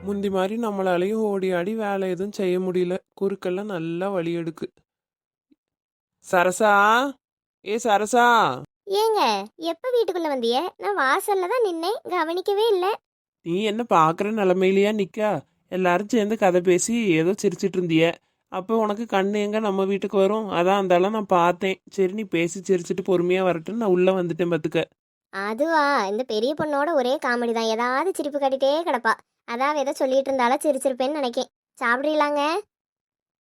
முந்தி மாதிரி நம்மளாலையும் ஓடி ஆடி வேலை எதுவும் செய்ய முடியல. குறுக்கெல்லாம் நல்லா வலி எடுக்கு. சரசா, ஏ சரசா, ஏங்க எப்ப வீட்டுக்குள்ள வந்திய? நான் வாசல்ல தான் நின்னேன், கவனிக்கவே இல்ல. நீ என்ன பார்க்குற நிலமையிலையா நிக்கா? எல்லாரும் சேர்ந்து கதை பேசி ஏதோ சிரிச்சிட்டு இருந்திய. அப்போ உனக்கு கண்ணு எங்க நம்ம வீட்டுக்கு வரும்? அதான் அந்தாலும் நான் பார்த்தேன். சரி நீ பேசி சிரிச்சிட்டு பொறுமையா வரட்டுன்னு நான் உள்ள வந்துட்டேன் பார்த்துக்க. அதுவா, இந்த பெரிய பொண்ணோட ஒரே காமெடி தான். ஏதாவது சிரிப்பு கட்டிட்டே கிடப்பா. அதான் ஏதோ சொல்லிட்டு இருந்தாலும் சிரிச்சிருப்பேன்னு நினைக்கேன். சாப்பிட்றீங்களாங்க?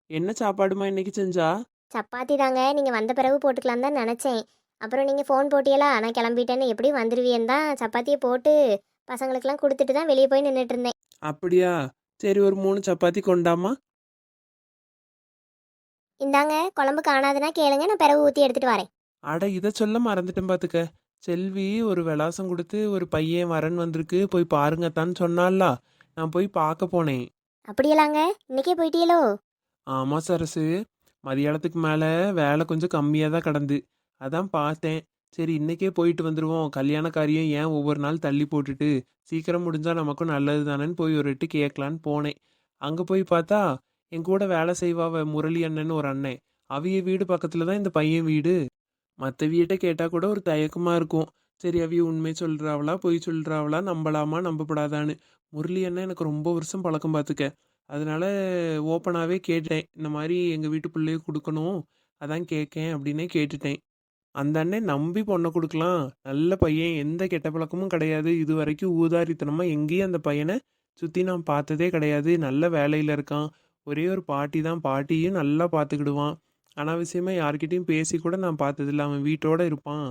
என்ன சாப்பாடுமா இன்னைக்கு செஞ்சா? சப்பாத்தி தாங்க. நீங்க வந்த பிறகு போட்டுக்கலாம் தான் நினைச்சேன். அப்புறம் நீங்க ஃபோன் போட்டியலா, நான் கிளம்பிட்டேன்னு எப்படி வந்துருவியன்னு தான் சப்பாத்தியை போட்டு பசங்களுக்கெல்லாம் கொடுத்துட்டு தான் வெளியே போய் நின்றுட்டு இருந்தேன். அப்படியா? சரி ஒரு 3 சப்பாத்தி கொண்டாமா. இந்தாங்க, குழம்பு காணாதுன்னா கேளுங்க, நான் பிறகு ஊற்றி எடுத்துட்டு வரேன். அட இதை சொல்ல மறந்துட்டேன் பார்த்துக்க. செல்வி ஒரு விலாசம் கொடுத்து ஒரு பையன் வரன் வந்திருக்கு போய் பாருங்கத்தான்னு சொன்னால. நான் போய் பார்க்க போனேன். அப்படியலாங்க, இன்னைக்கே போயிட்டீங்களோ? ஆமா சரசு, மதியானத்துக்கு மேலே வேலை கொஞ்சம் கம்மியாக தான் கிடந்து. அதான் பார்த்தேன். சரி இன்னைக்கே போயிட்டு வந்துடுவோம், கல்யாண காரியம் ஏன் ஒவ்வொரு நாள் தள்ளி போட்டுட்டு, சீக்கிரம் முடிஞ்சால் நமக்கும் நல்லது தானேன்னு போய் ஒரு எட்டு கேட்கலான்னு போனேன். அங்கே போய் பார்த்தா என் கூட வேலை செய்வாவ முரளி அண்ணன்னு ஒரு அண்ணன். அவிய வீடு பக்கத்தில் தான் இந்த பையன் வீடு. மற்ற வீட்டை கேட்டால் கூட ஒரு தயக்கமாக இருக்கும். சரி அவிய உண்மை சொல்கிறாவளா பொய் சொல்கிறாவளா, நம்பலாமா நம்பப்படாதான்னு. முரளி அண்ணன் எனக்கு ரொம்ப வருஷம் பழக்கம் பார்த்துக்க. அதனால ஓப்பனாகவே கேட்டேன், இந்த மாதிரி எங்கள் வீட்டு பிள்ளைய கொடுக்கணும், அதான் கேட்கேன் அப்படின்னே கேட்டுட்டேன். அந்த அண்ணன் நம்பி பொண்ணை கொடுக்கலாம், நல்ல பையன், எந்த கெட்ட பழக்கமும் கிடையாது. இது வரைக்கும் ஊதாரித்தனமாக எங்கேயும் அந்த பையனை சுற்றி நான் பார்த்ததே கிடையாது. நல்ல வேலையில் இருக்கான். ஒரே ஒரு பாட்டி தான், பாட்டியும் நல்லா பார்த்துக்கிடுவான். அனாவசியமாக யார்கிட்டையும் பேசி கூட நான் பார்த்ததில்ல. அவன் வீட்டோட இருப்பான்,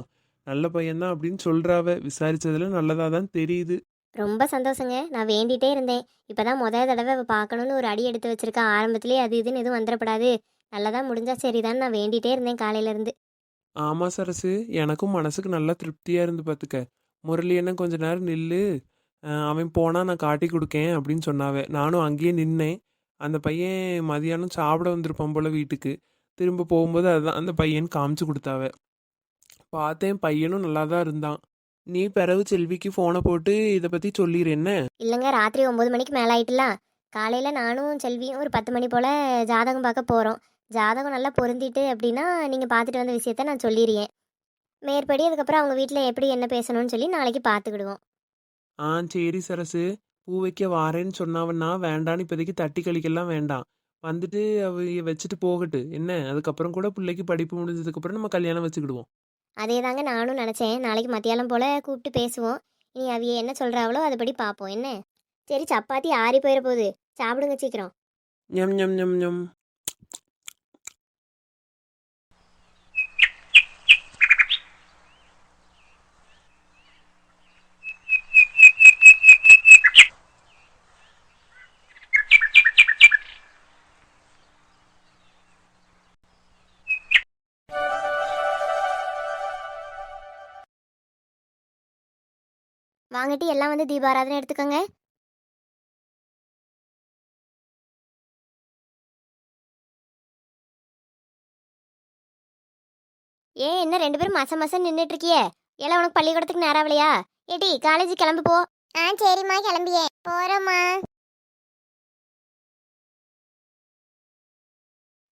நல்ல பையன்தான் அப்படின்னு சொல்கிறாவ. விசாரிச்சதுல நல்லதாக தான் தெரியுது. ரொம்ப சந்தோஷங்க. நான் வேண்டிகிட்டே இருந்தேன். இப்போ தான் முதல் தடவை பார்க்கணுன்னு ஒரு அடி எடுத்து வச்சிருக்கேன். ஆரம்பத்துலேயே அது இதுன்னு எதுவும் வந்துடப்படாது, நல்லதாக முடிஞ்சா சரிதான் நான் வேண்டிகிட்டே இருந்தேன் காலையிலேருந்து. ஆமாம் சரசு, எனக்கும் மனசுக்கு நல்லா திருப்தியாக இருந்து பார்த்துக்க. முரளி என்ன கொஞ்ச நேரம் நில்லு, அவன் போனால் நான் காட்டி கொடுக்கேன் அப்படின்னு சொன்னாவே. நானும் அங்கேயே நின்னேன். அந்த பையன் மதியானம் சாப்பிட வந்திருப்பான் போல் வீட்டுக்கு. திரும்ப போகும்போது அதுதான் அந்த பையன் காமிச்சு கொடுத்தாவ. பார்த்தேன், பையனும் நல்லா தான் இருந்தான். நீ பிறகு செல்விக்கு ஃபோனை போட்டு இதை பற்றி சொல்லிடு என்ன. இல்லைங்க, ராத்திரி 9 மணிக்கு மேலே ஆயிட்டுலாம். காலையில் நானும் செல்வியும் ஒரு 10 மணி போல் ஜாதகம் பார்க்க போகிறோம். ஜாதகம் நல்லா பொருந்திட்டு அப்படின்னா நீங்கள் பார்த்துட்டு வந்த விஷயத்த நான் சொல்லிடுறேன். மேற்படி அதுக்கப்புறம் அவங்க வீட்டில் எப்படி என்ன பேசணும்னு சொல்லி நாளைக்கு பார்த்துக்கிடுவோம். ஆ சரி சரசு, பூ வைக்க வாரேன்னு சொன்னாவன்னா வேண்டான்னு இப்போதைக்கு தட்டி கழிக்கலாம் வேண்டாம். வந்துட்டு அவ வச்சுட்டு போகட்டு என்ன. அதுக்கப்புறம் கூட பிள்ளைக்கு படிப்பு முடிஞ்சதுக்கப்புறம் நம்ம கல்யாணம் வச்சுக்கிடுவோம். அதே தாங்க நானும் நினச்சேன். நாளைக்கு மத்தியானம் போல் கூப்பிட்டு பேசுவோம். இனி அவிய என்ன சொல்கிறாவளோ அதுபடி பார்ப்போம் என்ன. சரி, சப்பாத்தி ஆறி போயிட போகுது, சாப்பிடுங்க சீக்கிரம். ஞம் ஞம் ஞம் ஞம். வாங்கிட்டு எல்லாம் வந்து தீபாராதனை எடுத்துக்கோங்க. ஏன் என்ன 2 பேரும் மச மசன்னு நின்றுட்டு இருக்கியே? எல்லாம் உனக்கு பள்ளிக்கூடத்துக்கு நேரம் ஆகலையா? ஏடி காலேஜ் கிளம்பு போ. சரிம்மா, கிளம்பியே போறோம்மா.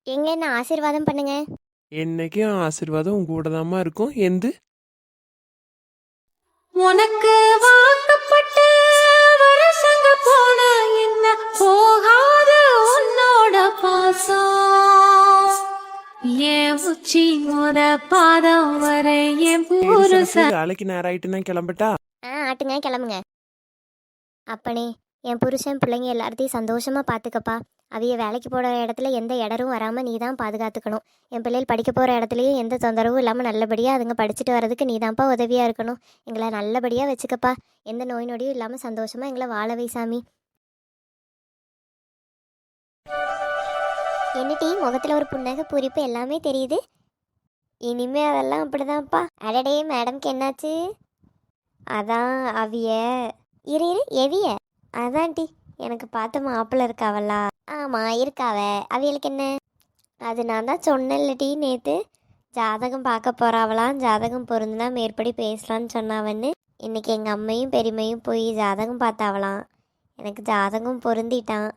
எங்க என்ன ஆசீர்வாதம் பண்ணுங்க. என்னைக்கும் ஆசீர்வாதம் உன் கூட தாம்மா இருக்கும். எந்து உனக்கு வாக்கப்பட்டு வருஷங்க போன என்ன போகாது உன்னோட பாசம், என் உச்சி முத பாதம் வரை என் புருஷன். வேலைக்கு நேரம் ஆயிட்டு நான் கிளம்பட்டா? ஆட்டுங்க, கிளம்புங்க. அப்பனே, என் புருஷன் பிள்ளைங்க எல்லாத்தையும் சந்தோஷமாக பார்த்துக்கப்பா. அவைய வேலைக்கு போகிற இடத்துல எந்த இடரும் வராமல் நீ தான் பாதுகாத்துக்கணும். என் பிள்ளைகள் படிக்க போகிற இடத்துலையும் எந்த தொந்தரவும் இல்லாமல் நல்லபடியாக அதுங்க படிச்சுட்டு வர்றதுக்கு நீ தான்ப்பா உதவியாக இருக்கணும். எங்களை நல்லபடியாக வச்சுக்கப்பா. எந்த நோய் நொடியும் இல்லாமல் சந்தோஷமாக எங்களை வாழ வை சாமி. என்னடி முகத்துல ஒரு புன்னகை பூரிப்பு எல்லாமே தெரியுது. இனிமே அதெல்லாம் அப்படிதான்ப்பா. அடடே மேடம்க்கு என்னாச்சு? அதான் அவிய இரு இரு எவிய அதான் டி எனக்கு பார்த்த மாப்பிள்ள இருக்காவல்லா. ஆமா இருக்காவ. அவியலுக்கு என்ன? அது நான் தான் சொன்னேன்ல டி நேத்து, ஜாதகம் பார்க்க போறாவலாம், ஜாதகம் பொருந்துனா மேற்படி பேசலான்னு சொன்னாவன்னு. இன்னைக்கு எங்கள் அம்மையும் பெரியம்மையும் போய் ஜாதகம் பார்த்தாவலாம். எனக்கு ஜாதகம் பொருந்திட்டான்.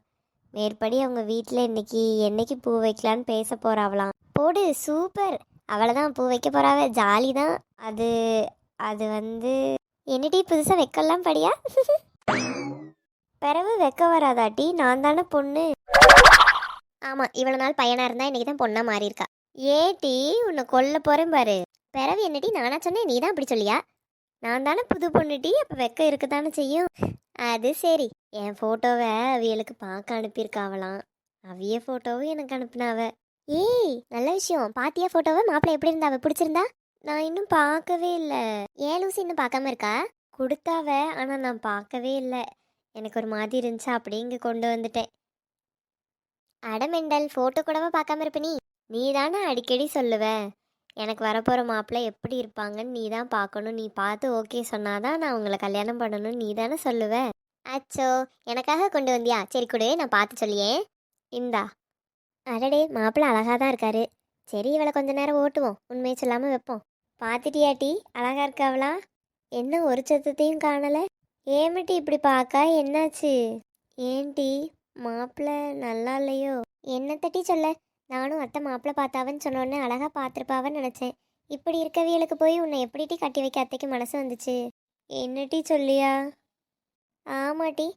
மேற்படி அவங்க வீட்டில் இன்னைக்கு என்னைக்கு பூ வைக்கலான்னு பேச போறாவலாம். போடு சூப்பர். அவளைதான் பூ வைக்க போறாவ, ஜாலி தான். அது அது வந்து என்னடி புதுசாக வைக்கலாம் படியா? பிறவு வைக்க வராதாட்டி? நான் தானே பொண்ணு. ஆமாம், இவ்வளோ நாள் பையனாக இருந்தால் இன்றைக்கி தான் பொண்ணாக மாறி இருக்கா. ஏட்டி உன்னை கொல்ல போகிறேன் பாரு. பிறவு என்னடி நானா சொன்னேன், நீ தான் அப்படி சொல்லியா? நான் தானே புது பொண்ணுட்டி, அப்போ வெக்க இருக்க தானே செய்யும். அது சரி. என் ஃபோட்டோவை அவியலுக்கு பார்க்க அனுப்பியிருக்காவலாம். அவிய ஃபோட்டோவும் எனக்கு அனுப்புனாவ. ஏய் நல்ல விஷயம். பாத்தியா ஃபோட்டோவை? மாப்பிள்ளை எப்படி இருந்தாவ? பிடிச்சிருந்தா? நான் இன்னும் பார்க்கவே இல்லை. ஏன் லூசி இன்னும் பார்க்காம இருக்கா? கொடுத்தாவ, ஆனால் நான் பார்க்கவே இல்லை. எனக்கு ஒரு மாதிரி இருந்துச்சா அப்படியே இங்கே கொண்டு வந்துட்டேன். அடமெண்டல், ஃபோட்டோ கூடவா பார்க்காம இருப்ப நீ? நீ தானே அடிக்கடி சொல்லுவ எனக்கு வரப்போகிற மாப்பிள்ளை எப்படி இருப்பாங்கன்னு நீ தான் பார்க்கணும், நீ பார்த்து ஓகே சொன்னாதான் நான் உங்களை கல்யாணம் பண்ணணும் நீ தானே சொல்லுவ. அச்சோ, எனக்காக கொண்டு வந்தியா? சரி கொடு, நான் பார்த்து சொல்லியே. இந்தா. அடடே மாப்பிள்ளை அழகாக தான் இருக்காரு. சரி இவளை கொஞ்ச நேரம் ஓட்டுவோம், உண்மையை சொல்லாமல் வைப்போம். பார்த்துட்டியாட்டி அழகா இருக்காவளா? என்ன ஒரு சத்தத்தையும் காணலை? ஏமட்டி இப்படி பார்க்கா? என்னாச்சு? ஏன்டி மாப்பிள்ளை நல்லா இல்லையோ? என்ன தட்டி சொல்ல? நானும் அத்தை மாப்பிள்ளை பார்த்தாவன்னு சொன்னோன்னே அழகாக பார்த்துருப்பாவன்னு நினச்சேன். இப்படி இருக்கவியலுக்கு போய் உன்னை எப்படிட்டி கட்டி வைக்க அத்தைக்கு மனசு வந்துச்சு? என்னட்டி சொல்லியா? ஆமாட்டி,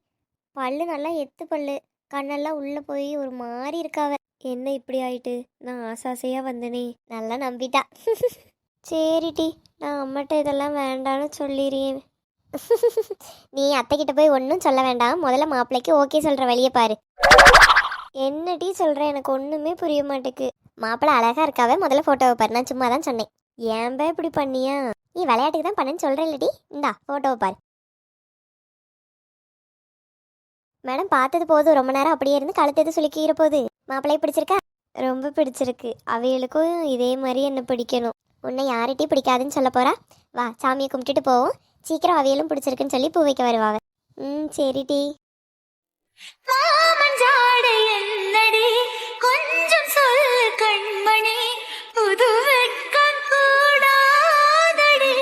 பல்லு நல்லா எத்து பல்லு, கண்ணெல்லாம் உள்ளே போய் ஒரு மாதிரி இருக்காவ. என்ன இப்படி ஆயிட்டு? நான் ஆசாசையாக வந்தனே. நல்லா நம்பிட்டா. சரிட்டி, நான் அம்மாட்ட இதெல்லாம் வேண்டான்னு சொல்லிடுறேன். நீ அத்தைக்கிட்ட போய் ஒன்றும் சொல்ல வேண்டாம், முதல்ல மாப்பிள்ளைக்கு ஓகே சொல்கிற வழியை பாரு. என்னடி சொல்கிற? எனக்கு ஒன்றுமே புரிய மாட்டேக்கு. மாப்பிள்ளை அழகாக இருக்காவே, முதல்ல ஃபோட்டோவை பாரு. நான் சும்மா தான் சொன்னேன். ஏன்பா இப்படி பண்ணியா? நீ விளையாட்டுக்கு தான் பண்ணேன்னு சொல்கிறேன் இல்லடி. இந்தா ஃபோட்டோவை பாரு. மேடம் பார்த்தது போதும், ரொம்ப நேரம் அப்படியே இருந்து கழுத்து எது சுலுக்கிற போது. மாப்பிள்ளையை பிடிச்சிருக்கா? ரொம்ப பிடிச்சிருக்கு. அவைகளுக்கும் இதே மாதிரி என்ன பிடிக்கணும். உன்னை யார்கிட்டையும் பிடிக்காதுன்னு சொல்ல போகிறா? வா சாமியை கும்பிட்டுட்டு போவோம். சீக்கிரம் அவையலும் பிடிச்சிருக்குன்னு சொல்லி பூ வைக்க வருவாவ. சரிடி. மாமஞ்சாடை என்னடி கொஞ்சம் சொல் கண்மணி, புது வெட்கம் கூடாதடி.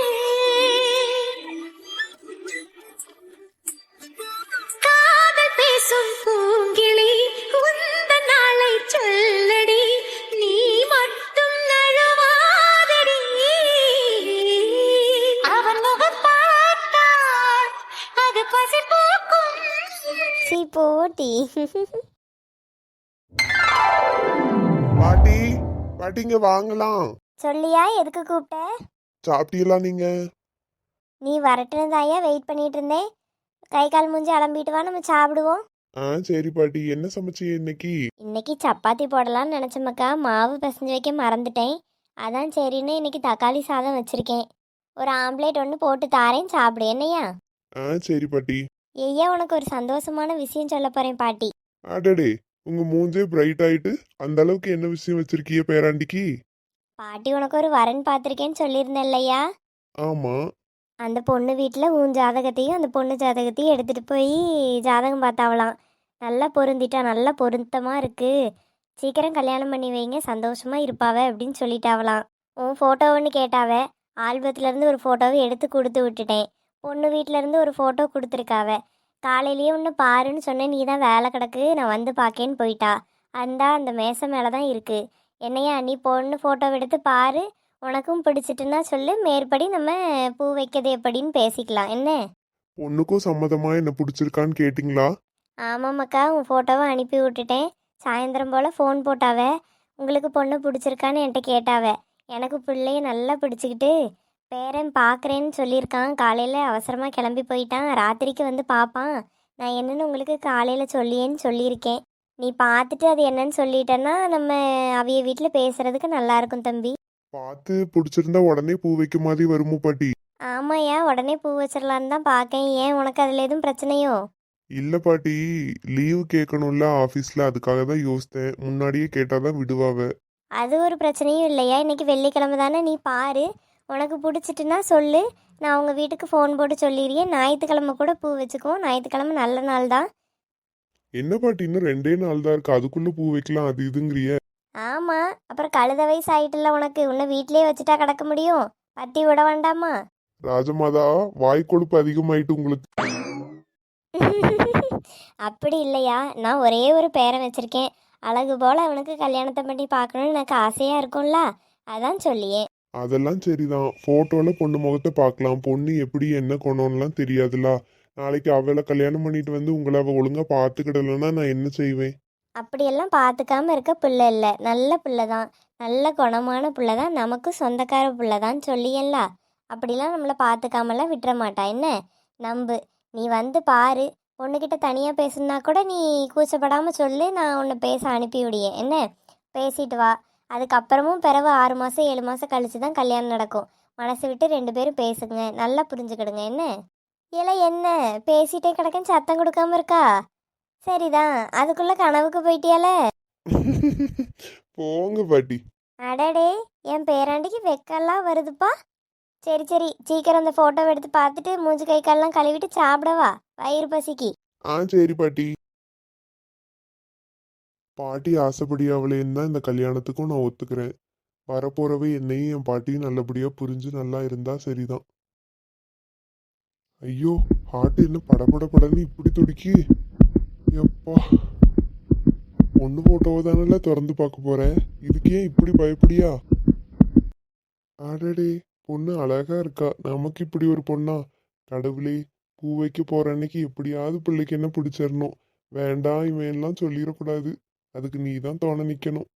காதல் பேசும் பூங்கிளி உந்த நாளை சொல்லடி, நீ மட்டும் நழுவாதடி. அவன் முகம் பார்த்தால் அது பசி போக்கும். சீ போட்டி. பாட்டி, பாட்டிங்க வாங்கலாம். சொல்லியா எதுக்கு கூப்பிட்ட? சாப்பிட்டீங்களா நீங்க? நீ வரட்டுனதாயா வெயிட் பண்ணிட்டு இருந்தேன். கை கால் மூஞ்சி அலம்பிட்டு வா, நம்ம சாப்பிடுவோம். சரி பாட்டி, என்ன சமைச்சீங்க இன்னைக்கு? இன்னைக்கு சப்பாத்தி போடலான்னு நினச்சமக்கா, மாவு பிசைஞ்சு வைக்க மறந்துட்டேன். அதான் சரின்னு இன்னைக்கு தக்காளி சாதம் வச்சிருக்கேன். ஒரு ஆம்லேட் ஒன்று போட்டு தாரேன், சாப்பிடு. என்னையா? சரி பாட்டி. ஐயா உனக்கு ஒரு சந்தோஷமான விஷயம் சொல்ல போறேன் பாட்டி. அடடே, உங்க மூஞ்சே பிரைட் ஆயிட்டு. அந்த அளவுக்கு என்ன விஷயம் வச்சிருக்கீங்க பேராண்டிக்கு? பாட்டி உனக்கு ஒரு வரன் பார்த்துருக்கேன்னு சொல்லியிருந்தேன் இல்லையா? ஆமா. அந்த பொண்ணு வீட்டில் உன் ஜாதகத்தையும் அந்த பொண்ணு ஜாதகத்தையும் எடுத்துகிட்டு போய் ஜாதகம் பார்த்தாவலாம். நல்லா பொருந்திட்டா, நல்லா பொருத்தமாக இருக்குது, சீக்கிரம் கல்யாணம் பண்ணி வைங்க, சந்தோஷமாக இருப்பாவ அப்படின்னு சொல்லிட்டாவலாம். உன் ஃபோட்டோ ஒன்று கேட்டாவ. ஆல்பத்துலேருந்து ஒரு ஃபோட்டோவை எடுத்து கொடுத்து விட்டுட்டேன். பொண்ணு வீட்டிலேருந்து ஒரு ஃபோட்டோ கொடுத்துருக்காவ. காலையிலேயே ஒன்று பாருன்னு சொன்னேன், நீ தான் வேலை கிடக்கு நான் வந்து பார்க்கேன்னு போயிட்டா. அந்த மேசை மேலே தான் இருக்குது. என்னையா நீ பொண்ணு ஃபோட்டோ எடுத்து பாரு, உனக்கும் பிடிச்சிட்டுன்னா சொல்லு, மேற்படி நம்ம பூ வைக்கிறது எப்படின்னு பேசிக்கலாம். என்ன? பொண்ணுக்கும் சம்மதமா என்ன பிடிச்சிருக்கான்னு கேட்டிங்களா? ஆமாம்மாக்கா, உன் ஃபோட்டோவை அனுப்பி விட்டுட்டேன். சாயந்தரம் போல் ஃபோன் போட்டாவ, உங்களுக்கு பொண்ணு பிடிச்சிருக்கான்னு என்கிட்ட கேட்டாவ. எனக்கு பிள்ளைய நல்லா பிடிச்சிக்கிட்டு பேரன் பார்க்குறேன்னு சொல்லியிருக்கான். காலையில் அவசரமாக கிளம்பி போயிட்டான், ராத்திரிக்கு வந்து பார்ப்பான். நான் என்னென்னு உங்களுக்கு காலையில் சொல்லியேன்னு சொல்லியிருக்கேன். நீ பார்த்துட்டு அது என்னன்னு சொல்லிட்டேன்னா நம்ம அவிய வீட்டில் பேசுகிறதுக்கு நல்லாயிருக்கும் தம்பி. பார்த்து பிடிச்சிருந்தா உடனே பூ வைக்க மாதிரி வருமோ பாட்டி? ஆமாய்யா, உடனே பூ வச்சிடலான்னு தான் பார்க்கேன். ஏன் உனக்கு அதில் எதுவும் பிரச்சனையோ? இல்ல பாட்டி, லீவு கேட்கணும்ல ஆபீஸ்ல, அதுக்காக தான் யோசித்தேன். முன்னாடியே கேட்டாதான் விடுவாவ. அது ஒரு பிரச்சனையும் இல்லையா? இன்னைக்கு வெள்ளிக்கிழமை தானே, நீ பாரு. உனக்கு பிடிச்சிட்டுன்னா சொல்லு. நான் உங்கள் வீட்டுக்கு ஃபோன் போட்டு சொல்லிடுறேன். ஞாயிற்றுக்கிழமை கூட பூ வச்சுக்குவோம். ஞாயிற்றுக்கிழமை நல்ல நாள் தான். என்ன பாட்டி, இன்னும் 2 நாள் தான் இருக்கு, அதுக்குள்ள பூ வைக்கலாம் அது இதுங்கிறிய? ஆமாம், அப்புறம் கழுத வயசு ஆயிட்டுல உனக்கு. உன்னை வீட்டிலேயே வச்சுட்டா கிடக்க முடியும்? பத்தி விட வேண்டாமா? ராஜமாதா, வாய் கொழுப்பு அதிகமாயிட்டு உங்களுக்கு. அப்படி இல்லையா, நான் ஒரே ஒரு பேரன் வச்சிருக்கேன். அழகு போல் அவனுக்கு கல்யாணத்தை பண்ணி பார்க்கணுன்னு எனக்கு ஆசையாக இருக்கும்ல, அதான் சொல்லியே. அதெல்லாம் சரிதான், போட்டோல பொண்ணு முகத்தை பார்க்கலாம், பொண்ணு எப்படி என்ன கொண்டோன்னுலாம் தெரியாதுல. நாளைக்கு அவளை கல்யாணம் பண்ணிட்டு வந்து உங்களை அவ ஒழுங்கா பார்த்துக்கிடலன்னா நான் என்ன செய்வேன்? அப்படியெல்லாம் பார்த்துக்காம இருக்க பிள்ளை இல்லை, நல்ல பிள்ளை தான். நல்ல குணமான பிள்ளை தான், நமக்கு சொந்தக்கார பிள்ளை தான் சொல்லியல்ல. அப்படிலாம் நம்மளை பார்த்துக்காமலாம் விட்டுற மாட்டா என்ன? நம்பு. நீ வந்து பாரு. பொண்ணுக்கிட்ட தனியாக பேசணுன்னா கூட நீ கூச்சப்படாமல் சொல்லு, நான் உன்னை பேச அனுப்பி விடியேன் என்ன? பேசிட்டு வா. அதுக்கப்புறமும் பிறகு 6 மாதம் 7 மாதம் கழிச்சு தான் கல்யாணம் நடக்கும். மனசு விட்டு 2 பேரும் பேசுங்க, நல்லா புரிஞ்சுக்கிடுங்க என்ன? இல்லை என்ன பேசிட்டே கிடக்கேன்னு சத்தம் கொடுக்காம இருக்கா? சரிதான், அதுக்குள்ள கனவுக்கு போயிட்டியால? போங்க பாட்டி. அடடே, என் பேராண்டிக்கு வெக்கெல்லாம் வருதுப்பா. சரி சரி, சீக்கிரம் அந்த ஃபோட்டோவை எடுத்து பார்த்துட்டு மூஞ்சி கை கால்லாம் கழுவிட்டு சாப்பிடவா, வயிறு பசிக்கு. சரி பாட்டி. பாட்டி ஆசைப்படி அவளேன்னு தான் இந்த கல்யாணத்துக்கும் நான் ஒத்துக்கிறேன். வரப்போறவை என்னையும் என் பாட்டியும் நல்லபடியா புரிஞ்சு நல்லா இருந்தா சரிதான். ஐயோ, ஹார்ட் என்ன படபடன்னு இப்படி துடிக்கி. எப்பா, பொண்ணு போட்டோவை தானே திறந்து பார்க்க போறேன், இதுக்கு ஏன் இப்படி பயப்படியா? அடடே, பொண்ணு அழகா இருக்கா, நமக்கு இப்படி ஒரு பொண்ணா? கடவுளே, பூ வைக்க போற அன்னைக்கு எப்படியாவது பிள்ளைக்கு என்ன பிடிச்சிடணும். வேண்டாம் இவன் எல்லாம் சொல்லிடக்கூடாது, அதுக்கு நீ தான் துணை நிக்கணும்.